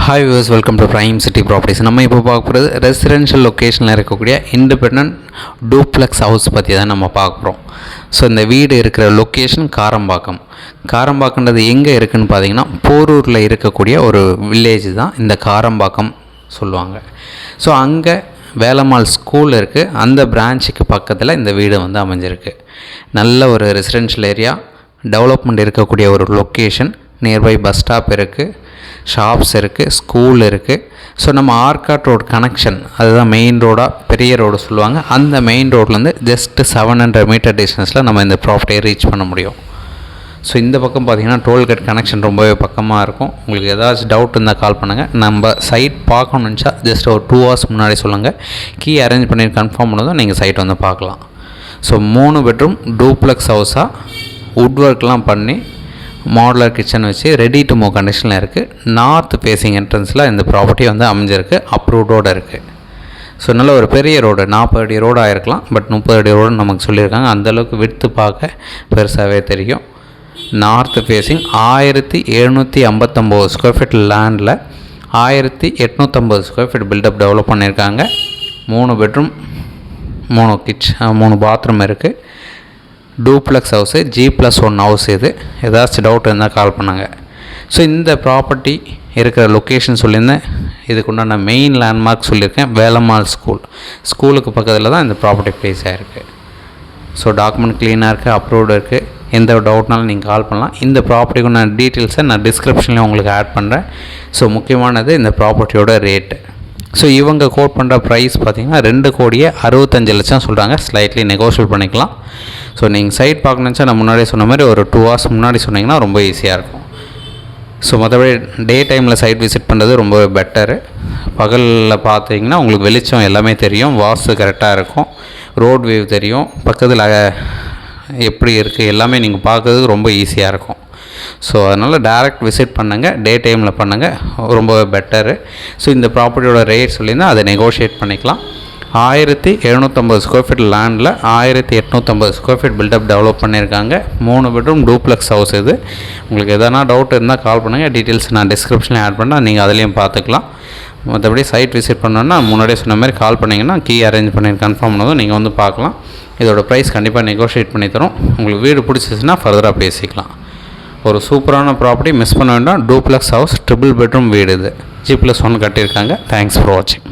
Hi viewers, welcome to prime city properties. நம்ம இப்போ பார்க்க போகிறது ரெசிடென்ஷியல் லொக்கேஷனில் இருக்கக்கூடிய இண்டிபெண்டன்ட் டூப்ளெக்ஸ் ஹவுஸ் பற்றி தான் நம்ம பார்க்க போகிறோம். ஸோ இந்த வீடு இருக்கிற லொக்கேஷன் காரம்பாக்கம்ன்றது எங்கே இருக்குதுன்னு பார்த்தீங்கன்னா போரூரில் இருக்கக்கூடிய ஒரு வில்லேஜ் தான் இந்த காரம்பாக்கம் சொல்லுவாங்க. ஸோ அங்கே வேலம்மாள் ஸ்கூல் இருக்குது, அந்த பிரான்ச்சுக்கு பக்கத்தில் இந்த வீடு வந்து அமைஞ்சிருக்கு. நல்ல ஒரு ரெசிடென்ஷியல் ஏரியா, டெவலப்மெண்ட் இருக்கக்கூடிய ஒரு லொக்கேஷன், நியர்பை பஸ் ஸ்டாப் இருக்குது, ஷாப்ஸ் இருக்குது, ஸ்கூல் இருக்குது. ஸோ நம்ம ஆர்காட் ரோடு கனெக்ஷன், அதுதான் மெயின் ரோடாக பெரிய ரோடு சொல்லுவாங்க. அந்த மெயின் ரோட்லேருந்து ஜஸ்ட்டு 700 மீட்டர் டிஸ்டன்ஸில் நம்ம இந்த ப்ராப்பர்ட்டியை ரீச் பண்ண முடியும். ஸோ இந்த பக்கம் பார்த்திங்கன்னா டோல்கேட் கனெக்ஷன் ரொம்பவே பக்கமாக இருக்கும். உங்களுக்கு ஏதாச்சும் டவுட் இருந்தால் கால் பண்ணுங்கள். நம்ம சைட் பார்க்கணுன்னு நினச்சா ஜஸ்ட் ஒரு 2 hours முன்னாடி சொல்லுங்கள். கீ அரேஞ்ச் பண்ணி கன்ஃபார்ம் பண்ணதும் நீங்கள் சைட் வந்து பார்க்கலாம். ஸோ 3 பெட்ரூம் டூப்ளெக்ஸ் ஹவுஸாக வுட் ஒர்க்லாம் பண்ணி மாடுலர் கிச்சன் வச்சு ரெடி டு மூவ் கண்டிஷனில் இருக்குது. நார்த் ஃபேஸிங் என்ட்ரன்ஸில் இந்த ப்ராப்பர்ட்டி வந்து அமைஞ்சிருக்கு, அப்ரூவ்டோடு இருக்குது. ஸோ நல்ல ஒரு பெரிய ரோடு, 40 அடி ரோடு ஆகிருக்கலாம், பட் 30 அடி ரோடுன்னு நமக்கு சொல்லியிருக்காங்க. அந்தளவுக்கு விடுத்து பார்க்க பெருசாகவே தெரியும். நார்த் ஃபேஸிங் 1759 ஸ்கொயர் ஃபீட் லேண்டில் 1850 ஸ்கொயர் ஃபீட் பில்டப் டெவலப் பண்ணியிருக்காங்க. 3 பெட்ரூம் 3 பாத்ரூம் இருக்குது. Duplex house, G+1 house. இது ஏதாச்சும் டவுட் இருந்தால் கால் பண்ணாங்க. ஸோ இந்த ப்ராப்பர்ட்டி இருக்கிற லொக்கேஷன் சொல்லியிருந்தேன். இதுக்குண்டான மெயின் லேண்ட்மார்க் சொல்லியிருக்கேன், வேலம்மாள் ஸ்கூலுக்கு பக்கத்தில் தான் இந்த ப்ராப்பர்ட்டி ப்ளேஸ் ஆகிருக்கு. ஸோ டாக்குமெண்ட் க்ளீனாக இருக்குது, அப்ரூவ்டு இருக்குது. எந்த டவுட்னாலும் நீங்கள் கால் பண்ணலாம். இந்த ப்ராப்பர்ட்டிக்குண்டான டீட்டெயில்ஸை நான் டிஸ்கிரிப்ஷன்லேயும் உங்களுக்கு ஆட் பண்ணுறேன். ஸோ முக்கியமானது இந்த ப்ராப்பர்ட்டியோட ரேட்டு. ஸோ இவங்க கோட் பண்ணுற ப்ரைஸ் பார்த்திங்கன்னா 2,65,00,000 சொல்கிறாங்க. ஸ்லைட்லி நெகோஷியேட் பண்ணிக்கலாம். ஸோ நீங்கள் சைட் பார்க்கணுச்சா நான் முன்னாடியே சொன்ன மாதிரி ஒரு 2 hours முன்னாடி சொன்னிங்கன்னா ரொம்ப ஈஸியாக இருக்கும். ஸோ மற்றபடி டே டைமில் சைட் விசிட் பண்ணுறது ரொம்ப பெட்டரு. பகலில் பார்த்தீங்கன்னா உங்களுக்கு வெளிச்சம் எல்லாமே தெரியும், வாஸ்து கரெக்டாக இருக்கும், ரோட் வியூ தெரியும், பக்கத்தில் எப்படி இருக்குது எல்லாமே நீங்கள் பார்க்குறதுக்கு ரொம்ப ஈஸியாக இருக்கும். ஸோ அதனால் டேரெக்ட் விசிட் பண்ணுங்கள், டே டைமில் பண்ணுங்கள், ரொம்ப பெட்டரு. ஸோ இந்த ப்ராப்பர்ட்டியோட ரேட் சொல்லியிருந்தால் அதை நெகோஷியேட் பண்ணிக்கலாம். 1750 ஸ்கொயர் ஃபீட் லேண்டில் 1850 ஸ்கொயர் ஃபீட் பில்டப் டெவலப் பண்ணியிருக்காங்க. 3 பெட்ரூம் டூப்ளெக்ஸ் ஹவுஸ் இது. உங்களுக்கு எதனா டவுட் இருந்தால் கால் பண்ணுங்கள். டீட்டெயில்ஸ் நான் டிஸ்கிரிப்ஷனில் ஆட் பண்ணால் நீங்கள் அதுலேயும் பார்த்துக்கலாம். மற்றபடி சைட் விசிட் பண்ணோன்னா முன்னாடியே சொன்ன மாதிரி கால் பண்ணிங்கன்னா கீ அரேஞ்ச் பண்ணி கன்ஃபார்ம் பண்ணதும் நீங்கள் வந்து பார்க்கலாம். இதோட ப்ரைஸ் கண்டிப்பாக நெகோஷியேட் பண்ணி தரோம். உங்களுக்கு வீடு பிடிச்சிச்சுன்னா ஃபர்தராக பேசிக்கலாம். ஒரு சூப்பரான ப்ராப்பர்ட்டி, மிஸ் பண்ண வேண்டாம். டூப்ளெக்ஸ் ஹவுஸ், ட்ரிபிள் பெட்ரூம் வீடு. இது G+1 கட்டியிருக்காங்க. தேங்க்ஸ் ஃபார் வாட்சிங்.